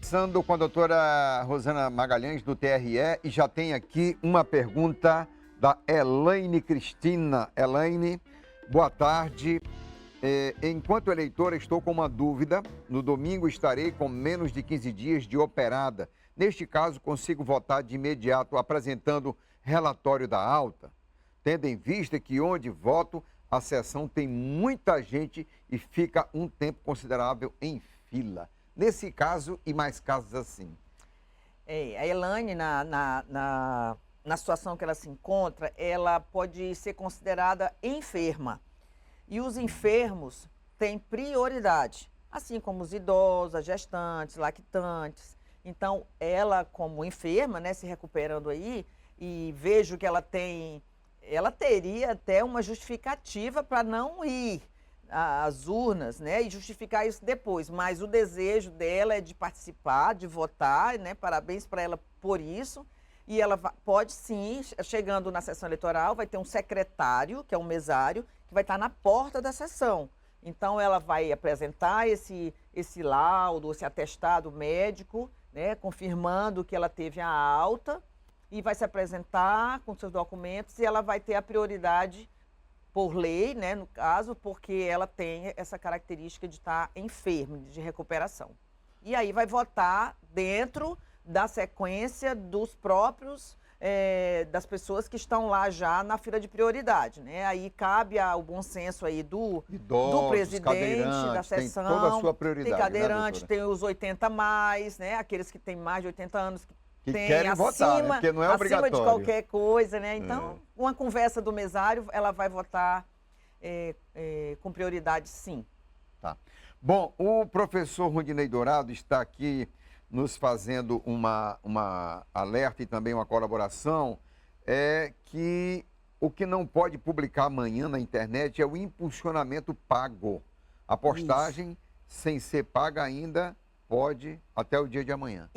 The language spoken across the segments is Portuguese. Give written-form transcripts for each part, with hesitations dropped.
Conversando com a doutora Rosana Magalhães, do TRE, e já tem aqui uma pergunta da Elaine Cristina. Elaine, boa tarde. Enquanto eleitora, estou com uma dúvida. No domingo estarei com menos de 15 dias de operada. Neste caso, consigo votar de imediato apresentando relatório da alta? Tendo em vista que onde voto, a sessão tem muita gente e fica um tempo considerável em fila. Nesse caso e mais casos assim. A Elaine, na situação que ela se encontra, ela pode ser considerada enferma. E os enfermos têm prioridade, assim como os idosos, as gestantes, lactantes. Então, ela como enferma, né, se recuperando aí, e vejo que ela teria até uma justificativa para não ir às urnas, né, e justificar isso depois, mas o desejo dela é de participar, de votar, né, parabéns para ela por isso, e ela pode sim, chegando na sessão eleitoral, vai ter um secretário, que é um mesário, que vai estar na porta da sessão. Então, ela vai apresentar esse laudo, esse atestado médico, né, confirmando que ela teve a alta, e vai se apresentar com seus documentos, e ela vai ter a prioridade por lei, né, no caso, porque ela tem essa característica de estar enferma, de recuperação. E aí vai votar dentro da sequência dos próprios, das pessoas que estão lá já na fila de prioridade, né? Aí cabe ao bom senso aí do presidente da sessão. Tem toda a sua prioridade, tem cadeirante, né, tem os 80 mais, né? Aqueles que têm mais de 80 anos, que tem querem votar, né? Porque não é obrigatório. Acima de qualquer coisa, né? Então, uma conversa do mesário, ela vai votar com prioridade, sim. Tá. Bom, o professor Rudinei Dourado está aqui nos fazendo uma alerta e também uma colaboração, que o que não pode publicar amanhã na internet é o impulsionamento pago. A postagem, sem ser paga ainda, pode até o dia de amanhã.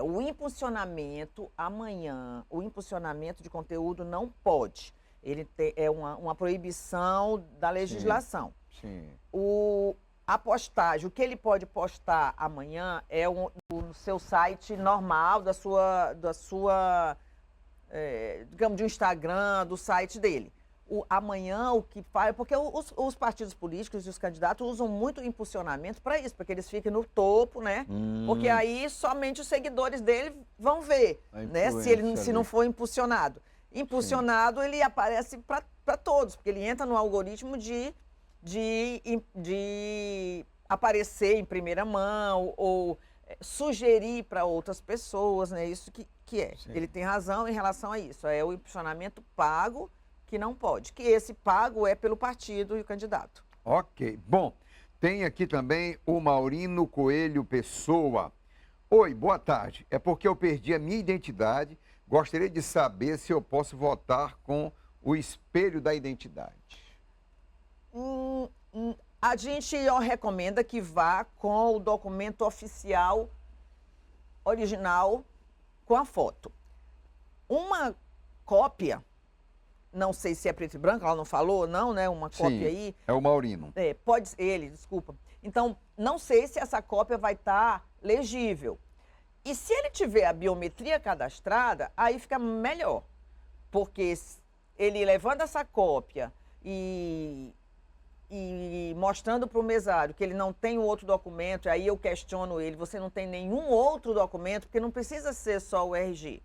O impulsionamento amanhã, o impulsionamento de conteúdo não pode. Ele é uma proibição da legislação. Sim. A postagem, o que ele pode postar amanhã é no seu site normal, digamos, de um Instagram, do site dele. Amanhã o que faz, porque os partidos políticos e os candidatos usam muito o impulsionamento para isso, para que eles fiquem no topo, né? Porque aí somente os seguidores dele vão ver, né? Se não for impulsionado. Impulsionado, sim, ele aparece para todos, porque ele entra no algoritmo de aparecer em primeira mão ou sugerir para outras pessoas, né? Isso que é. Sim. Ele tem razão em relação a isso. É o impulsionamento pago que não pode, que esse pago é pelo partido e o candidato. Ok. Bom, tem aqui também o Maurino Coelho Pessoa. Oi, boa tarde. É porque eu perdi a minha identidade. Gostaria de saber se eu posso votar com o espelho da identidade. A gente recomenda que vá com o documento oficial original com a foto. Uma cópia, não sei se é preto e branco, ela não falou, não, né? Uma cópia aí. É o Maurino. Pode ser ele, desculpa. Então, não sei se essa cópia vai estar legível. E se ele tiver a biometria cadastrada, aí fica melhor. Porque ele levando essa cópia e mostrando para o mesário que ele não tem um outro documento, aí eu questiono ele, você não tem nenhum outro documento, porque não precisa ser só o RG.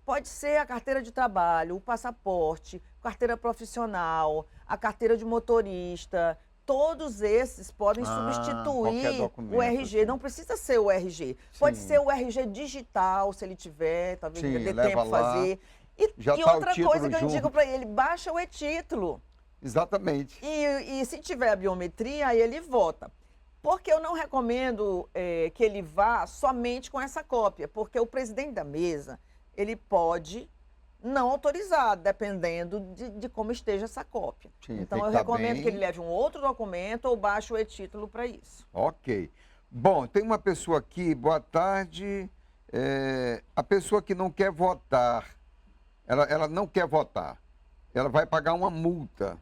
Pode ser a carteira de trabalho, o passaporte, carteira profissional, a carteira de motorista. Todos esses podem substituir o RG. Assim. Não precisa ser o RG. Sim. Pode ser o RG digital, se ele tiver, talvez dê tempo de fazer. E outra coisa que eu digo para ele, baixa o e-título. Exatamente. E se tiver a biometria, aí ele vota. Porque eu não recomendo que ele vá somente com essa cópia, porque o presidente da mesa, ele pode não autorizar, dependendo de como esteja essa cópia. Sim, então, eu recomendo que ele leve um outro documento ou baixe o e-título para isso. Ok. Bom, tem uma pessoa aqui, boa tarde. A pessoa que não quer votar, ela não quer votar, ela vai pagar uma multa,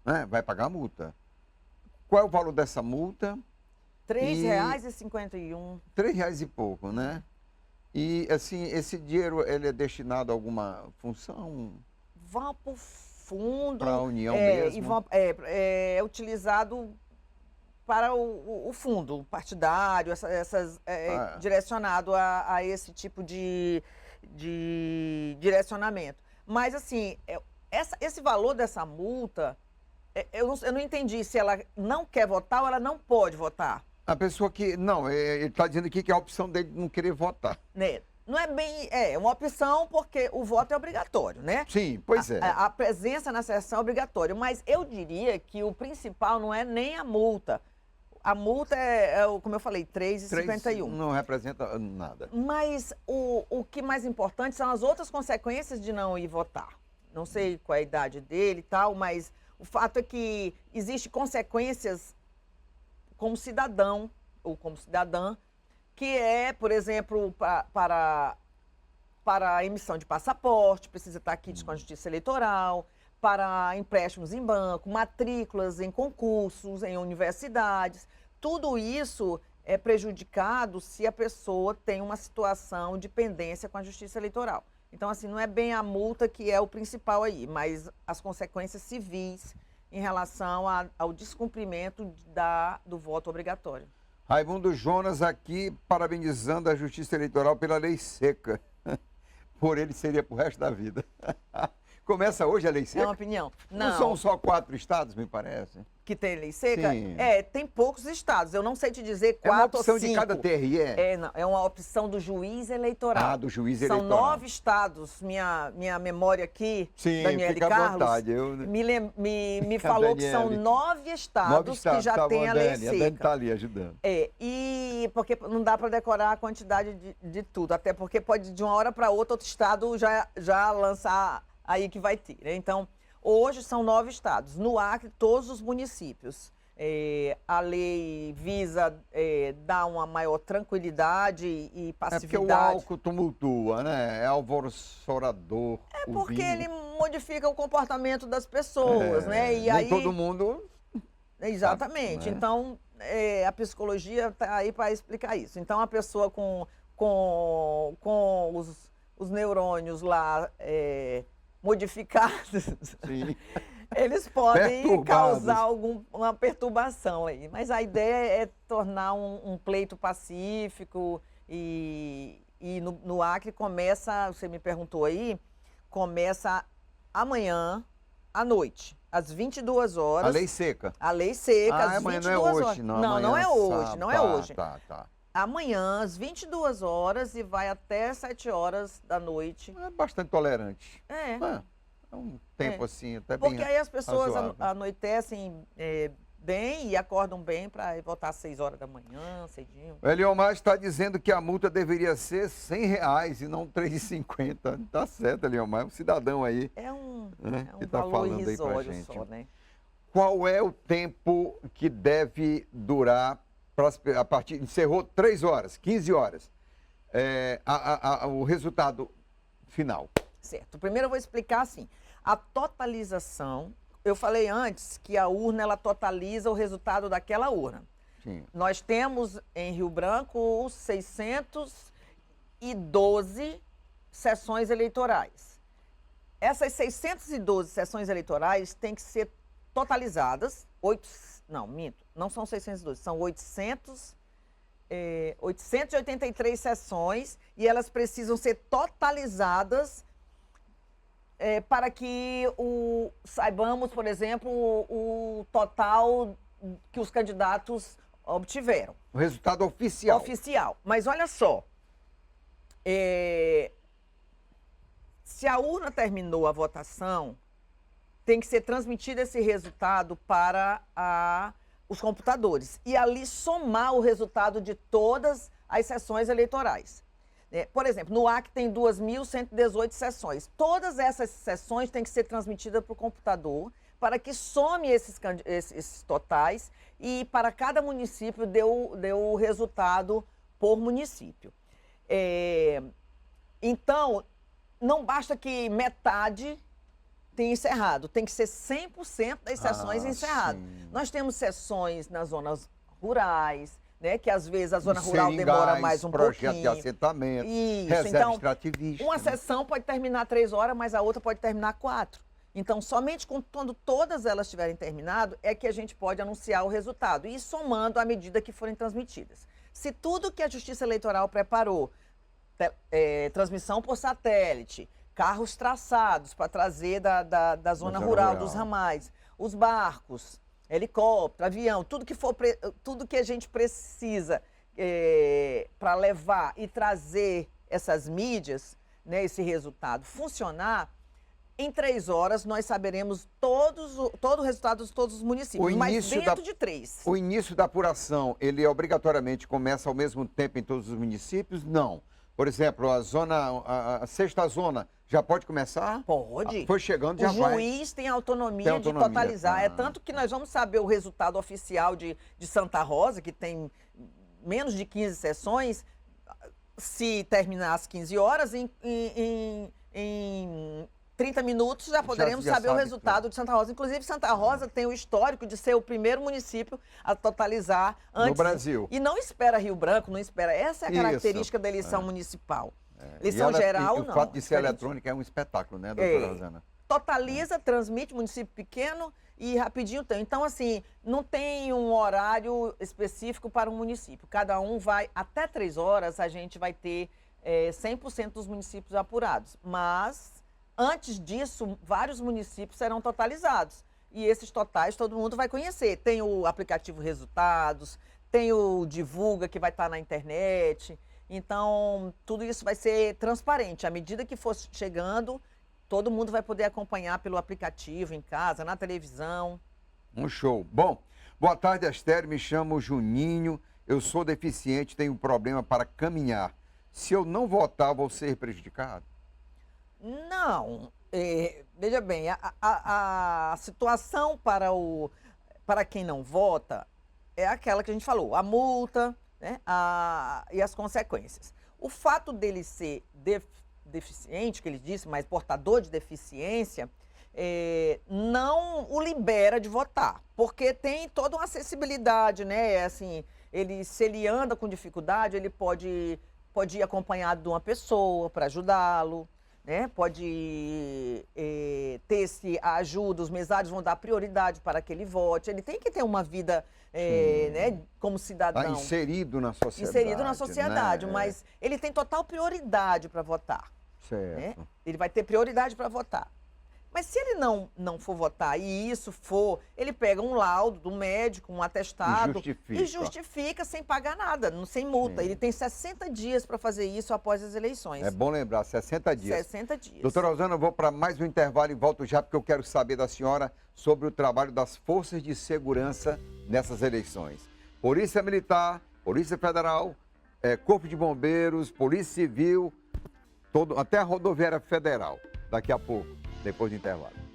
né? Vai pagar a multa. Qual é o valor dessa multa? R$3,51. R$3 e pouco, né? E, assim, esse dinheiro, ele é destinado a alguma função? Vão para o fundo. Para a União E mesmo? é utilizado para o fundo partidário, direcionado a esse tipo de direcionamento. Mas, assim, esse valor dessa multa, eu não entendi se ela não quer votar ou ela não pode votar. A pessoa que... Não, ele está dizendo aqui que é a opção dele não querer votar. Né? Não é bem... É uma opção porque o voto é obrigatório, né? Sim, pois é. A presença na sessão é obrigatória. Mas eu diria que o principal não é nem a multa. A multa como eu falei, R$3,51. Não representa nada. Mas o que mais importante são as outras consequências de não ir votar. Não sei qual é a idade dele e tal, mas o fato é que existem consequências como cidadão ou como cidadã, que é, por exemplo, para a emissão de passaporte, precisa estar quites com a Justiça Eleitoral, para empréstimos em banco, matrículas em concursos, em universidades. Tudo isso é prejudicado se a pessoa tem uma situação de pendência com a Justiça Eleitoral. Então, assim, não é bem a multa que é o principal aí, mas as consequências civis em relação ao descumprimento do voto obrigatório. Raimundo Jonas aqui parabenizando a Justiça Eleitoral pela lei seca. Por ele seria pro resto da vida. Começa hoje a lei seca? É uma opinião. Não são só 4 estados, me parece? Que tem lei seca? Sim. Tem poucos estados. Eu não sei te dizer 4 ou 5. É uma opção de cada TRE? É uma opção do juiz eleitoral. Ah, do juiz eleitoral. São 9 estados. Minha memória aqui, sim, Daniele fica Carlos, à vontade. me falou que são 9 estados que já têm a lei seca. A Dani está ali ajudando. E porque não dá para decorar a quantidade de tudo. Até porque pode, de uma hora para outra, outro estado já lançar aí que vai ter, né? Então, hoje são 9 estados. No Acre, todos os municípios. A lei visa dar uma maior tranquilidade e passividade. É porque o álcool tumultua, né? É alvoroçador. É porque ele modifica o comportamento das pessoas, né? E nem aí todo mundo... Exatamente. Sabe, né? Então, a psicologia está aí para explicar isso. Então, a pessoa com os neurônios lá modificados... Sim. Eles podem causar uma perturbação aí. Mas a ideia é tornar um pleito pacífico e no Acre começa, você me perguntou aí, começa amanhã à noite, às 22 horas. A lei seca? A lei seca, às amanhã 22 não é hoje, horas. não é hoje, não é hoje. Tá. Amanhã, às 22 horas e vai até 7 horas da noite. É bastante tolerante. É um tempo assim, até porque bem aí as pessoas razoável. anoitecem bem e acordam bem para votar às 6 horas da manhã, cedinho. O Eliomar está dizendo que a multa deveria ser R$100 e não R$3,50. Tá certo, Eliomar, é um cidadão aí. É um que tá valor falando aí pra irrisório gente. só, né? Qual é o tempo que deve durar, a partir, encerrou 3 horas, 15 horas, o resultado final? Certo. Primeiro eu vou explicar assim, a totalização, eu falei antes que a urna ela totaliza o resultado daquela urna. Sim. Nós temos em Rio Branco 612 sessões eleitorais. Essas 612 sessões eleitorais têm que ser totalizadas, não são 612, são 883 sessões e elas precisam ser totalizadas para que saibamos, por exemplo, o total que os candidatos obtiveram. O resultado oficial. Oficial. Mas olha só, se a urna terminou a votação, tem que ser transmitido esse resultado para os computadores e ali somar o resultado de todas as sessões eleitorais. Por exemplo, no Acre tem 2.118 sessões. Todas essas sessões têm que ser transmitidas para o computador para que some esses totais e para cada município dê o resultado por município. Então, não basta que metade tenha encerrado, tem que ser 100% das sessões encerradas. Sim. Nós temos sessões nas zonas rurais, né? Que às vezes a zona rural demora mais um projeto pouquinho. de assentamento, Isso, reserva então, extrativista. uma né? sessão pode terminar 3 horas, mas a outra pode terminar 4. Então, somente quando todas elas tiverem terminado, é que a gente pode anunciar o resultado, e somando à medida que forem transmitidas. Se tudo que a Justiça Eleitoral preparou, transmissão por satélite, carros traçados para trazer da zona rural, dos ramais, os barcos, helicóptero, avião, tudo que a gente precisa para levar e trazer essas mídias, né, esse resultado funcionar, em 3 horas nós saberemos todo o resultado de todos os municípios, mas dentro de 3. O início da apuração, ele obrigatoriamente começa ao mesmo tempo em todos os municípios? Não. Por exemplo, a sexta zona já pode começar? Pode. Foi chegando, já vai. O juiz tem autonomia de totalizar. É tanto que nós vamos saber o resultado oficial de Santa Rosa, que tem menos de 15 sessões, se terminar às 15 horas, em 30 minutos já poderemos saber o resultado de Santa Rosa. Inclusive, Santa Rosa tem o histórico de ser o primeiro município a totalizar antes. No Brasil. E não espera Rio Branco, não espera. Essa é a característica da eleição municipal. Eleição geral, não. O fato de ser eletrônica é um espetáculo, né, doutora Rosana? Totaliza, transmite, município pequeno e rapidinho tem. Então, assim, não tem um horário específico para um município. Cada um vai, até 3 horas, a gente vai ter 100% dos municípios apurados. Mas, antes disso, vários municípios serão totalizados. E esses totais todo mundo vai conhecer. Tem o aplicativo Resultados, tem o Divulga, que vai estar na internet. Então, tudo isso vai ser transparente. À medida que for chegando, todo mundo vai poder acompanhar pelo aplicativo, em casa, na televisão. Um show. Bom, boa tarde, Astério. Me chamo Juninho. Eu sou deficiente, tenho um problema para caminhar. Se eu não votar, vou ser prejudicado? Não. Veja bem, a situação para quem não vota é aquela que a gente falou, a multa, né, e as consequências. O fato dele ser deficiente, que ele disse, mas portador de deficiência, não o libera de votar, porque tem toda uma acessibilidade, né? Assim, se ele anda com dificuldade, ele pode ir acompanhado de uma pessoa para ajudá-lo, né? Pode ter a ajuda, os mesários vão dar prioridade para que ele vote. Ele tem que ter uma vida, né, como cidadão. Está inserido na sociedade. Inserido na sociedade, né? mas ele tem total prioridade para votar. Certo. Né? Ele vai ter prioridade para votar. Mas se ele não for votar e isso for, ele pega um laudo do médico, um atestado e justifica sem pagar nada, sem multa. Sim. Ele tem 60 dias para fazer isso após as eleições. É bom lembrar, 60 dias. 60 dias. Doutora Rosana, eu vou para mais um intervalo e volto já, porque eu quero saber da senhora sobre o trabalho das forças de segurança nessas eleições. Polícia Militar, Polícia Federal, Corpo de Bombeiros, Polícia Civil, até a Rodoviária Federal. Daqui a pouco, depois do intervalo.